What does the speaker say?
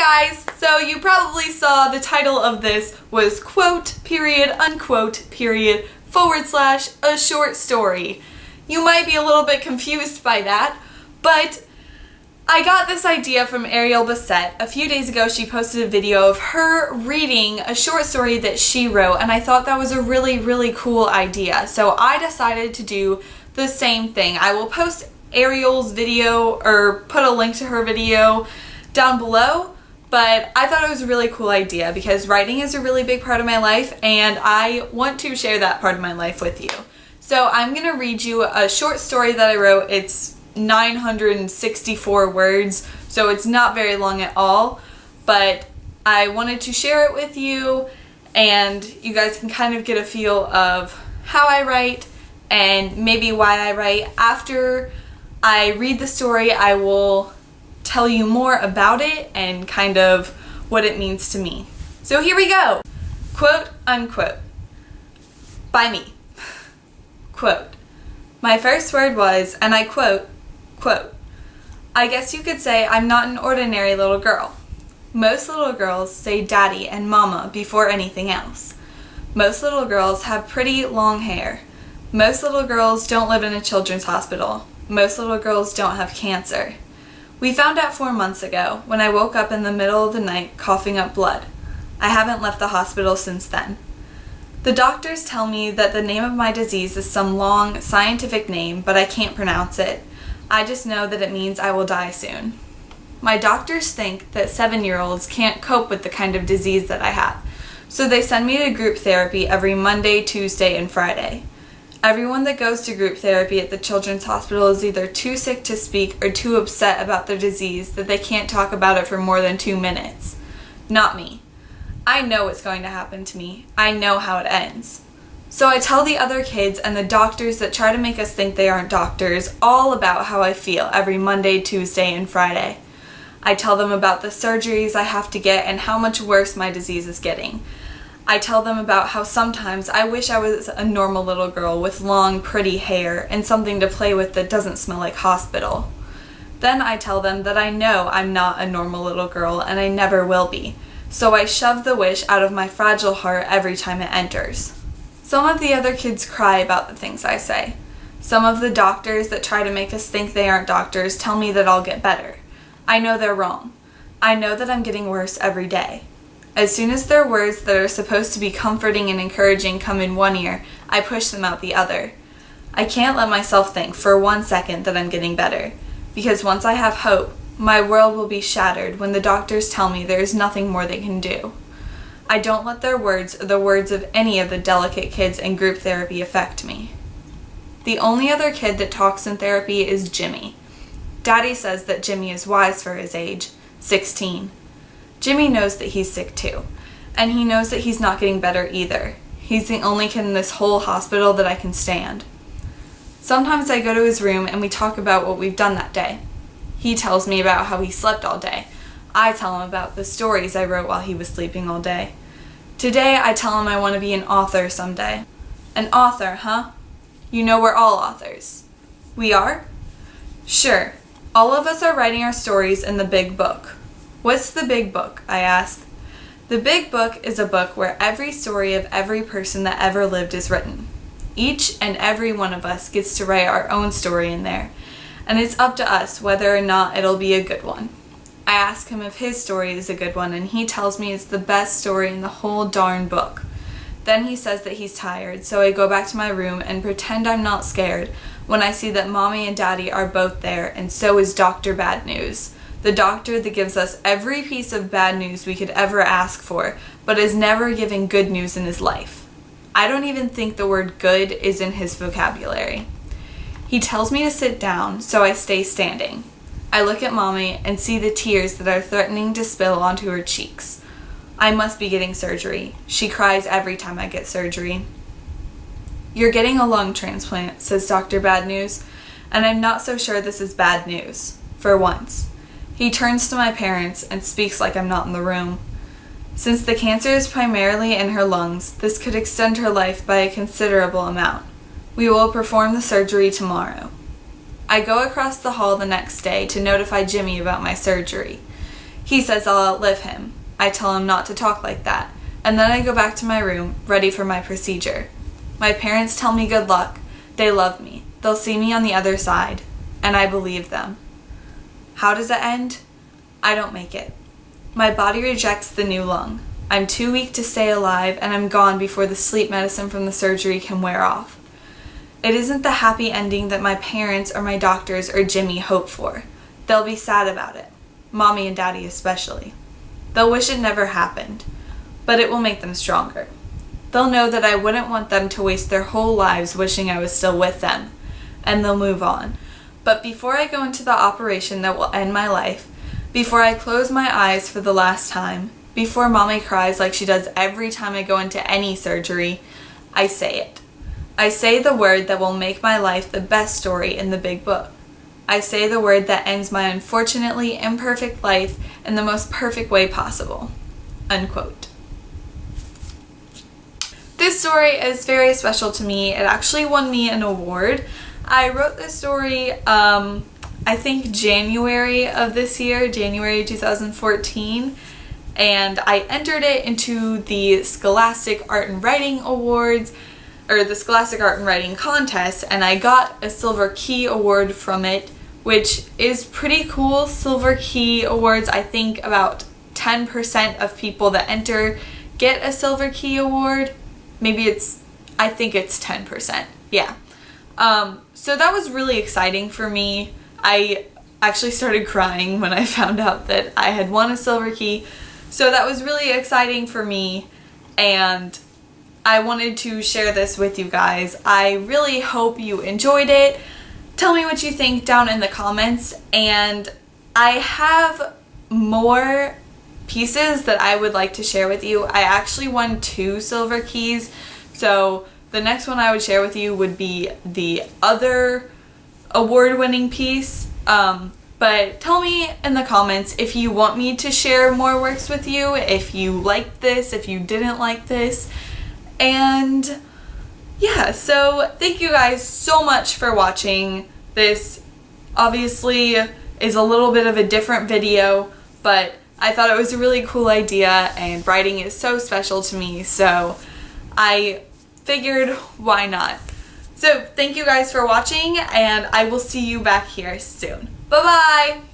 Hi guys! So you probably saw the title of this was quote, period, unquote, period, / a short story. You might be a little bit confused by that, but I got this idea from Ariel Bassett. A few days ago she posted a video of her reading a short story that she wrote, and I thought that was a really cool idea. So I decided to do the same thing. I will post Ariel's video or put a link to her video down below, but I thought it was a really cool idea because writing is a really big part of my life and I want to share that part of my life with you. So I'm going to read you a short story that I wrote. It's 964 words, so it's not very long at all, but I wanted to share it with you and you guys can kind of get a feel of how I write and maybe why I write. After I read the story, I will tell you more about it and kind of what it means to me. So here we go. Quote, unquote. By me. Quote. My first word was, and I quote, I guess you could say I'm not an ordinary little girl. Most little girls say daddy and mama before anything else. Most little girls have pretty long hair. Most little girls don't live in a children's hospital. Most little girls don't have cancer. We found out 4 months ago when I woke up in the middle of the night coughing up blood. I haven't left the hospital since then. The doctors tell me that the name of my disease is some long scientific name, but I can't pronounce it. I just know that it means I will die soon. My doctors think that 7-year-olds can't cope with the kind of disease that I have, so they send me to group therapy every Monday, Tuesday, and Friday. Everyone that goes to group therapy at the children's hospital is either too sick to speak or too upset about their disease that they can't talk about it for more than 2 minutes. Not me. I know what's going to happen to me. I know how it ends. So I tell the other kids and the doctors that try to make us think they aren't doctors all about how I feel every Monday, Tuesday, and Friday. I tell them about the surgeries I have to get and how much worse my disease is getting. I tell them about how sometimes I wish I was a normal little girl with long, pretty hair and something to play with that doesn't smell like hospital. Then I tell them that I know I'm not a normal little girl and I never will be, so I shove the wish out of my fragile heart every time it enters. Some of the other kids cry about the things I say. Some of the doctors that try to make us think they aren't doctors tell me that I'll get better. I know they're wrong. I know that I'm getting worse every day. As soon as their words that are supposed to be comforting and encouraging come in one ear, I push them out the other. I can't let myself think for 1 second that I'm getting better, because once I have hope, my world will be shattered when the doctors tell me there is nothing more they can do. I don't let their words or the words of any of the delicate kids in group therapy affect me. The only other kid that talks in therapy is Jimmy. Daddy says that Jimmy is wise for his age, 16. Jimmy knows that he's sick too, and he knows that he's not getting better either. He's the only kid in this whole hospital that I can stand. Sometimes I go to his room and we talk about what we've done that day. He tells me about how he slept all day. I tell him about the stories I wrote while he was sleeping all day. Today I tell him I want to be an author someday. An author, huh? You know we're all authors. We are? Sure. All of us are writing our stories in the big book. What's the big book? I asked. The big book is a book where every story of every person that ever lived is written. Each and every one of us gets to write our own story in there, and it's up to us whether or not it'll be a good one. I ask him if his story is a good one, and he tells me it's the best story in the whole darn book. Then he says that he's tired, so I go back to my room and pretend I'm not scared when I see that Mommy and Daddy are both there, and so is Dr. Bad News. The doctor that gives us every piece of bad news we could ever ask for, but is never given good news in his life. I don't even think the word good is in his vocabulary. He tells me to sit down, so I stay standing. I look at Mommy and see the tears that are threatening to spill onto her cheeks. I must be getting surgery. She cries every time I get surgery. You're getting a lung transplant, says Dr. Bad News, and I'm not so sure this is bad news, for once. He turns to my parents and speaks like I'm not in the room. Since the cancer is primarily in her lungs, this could extend her life by a considerable amount. We will perform the surgery tomorrow. I go across the hall the next day to notify Jimmy about my surgery. He says I'll outlive him. I tell him not to talk like that, and then I go back to my room, ready for my procedure. My parents tell me good luck. They love me. They'll see me on the other side, and I believe them. How does it end? I don't make it. My body rejects the new lung. I'm too weak to stay alive, and I'm gone before the sleep medicine from the surgery can wear off. It isn't the happy ending that my parents or my doctors or Jimmy hope for. They'll be sad about it. Mommy and Daddy especially. They'll wish it never happened, but it will make them stronger. They'll know that I wouldn't want them to waste their whole lives wishing I was still with them, and they'll move on. But before I go into the operation that will end my life, before I close my eyes for the last time, before Mommy cries like she does every time I go into any surgery, I say it. I say the word that will make my life the best story in the big book. I say the word that ends my unfortunately imperfect life in the most perfect way possible. Unquote. This story is very special to me. It actually won me an award. I wrote this story, I think January of this year, January 2014, and I entered it into the Scholastic Art and Writing Awards, or the Scholastic Art and Writing Contest, and I got a Silver Key Award from it, which is pretty cool. Silver Key Awards, I think about 10% of people that enter get a Silver Key Award. I think it's 10%, yeah. So that was really exciting for me. I actually started crying when I found out that I had won a Silver Key. So that was really exciting for me, and I wanted to share this with you guys. I really hope you enjoyed it. Tell me what you think down in the comments, and I have more pieces that I would like to share with you. I actually won 2 Silver Keys, so the next one I would share with you would be the other award-winning piece. But tell me in the comments if you want me to share more works with you, if you liked this, if you didn't like this. And yeah, so thank you guys so much for watching. This obviously is a little bit of a different video, but I thought it was a really cool idea, and writing is so special to me, so I figured why not. So thank you guys for watching, and I will see you back here soon. Bye-bye!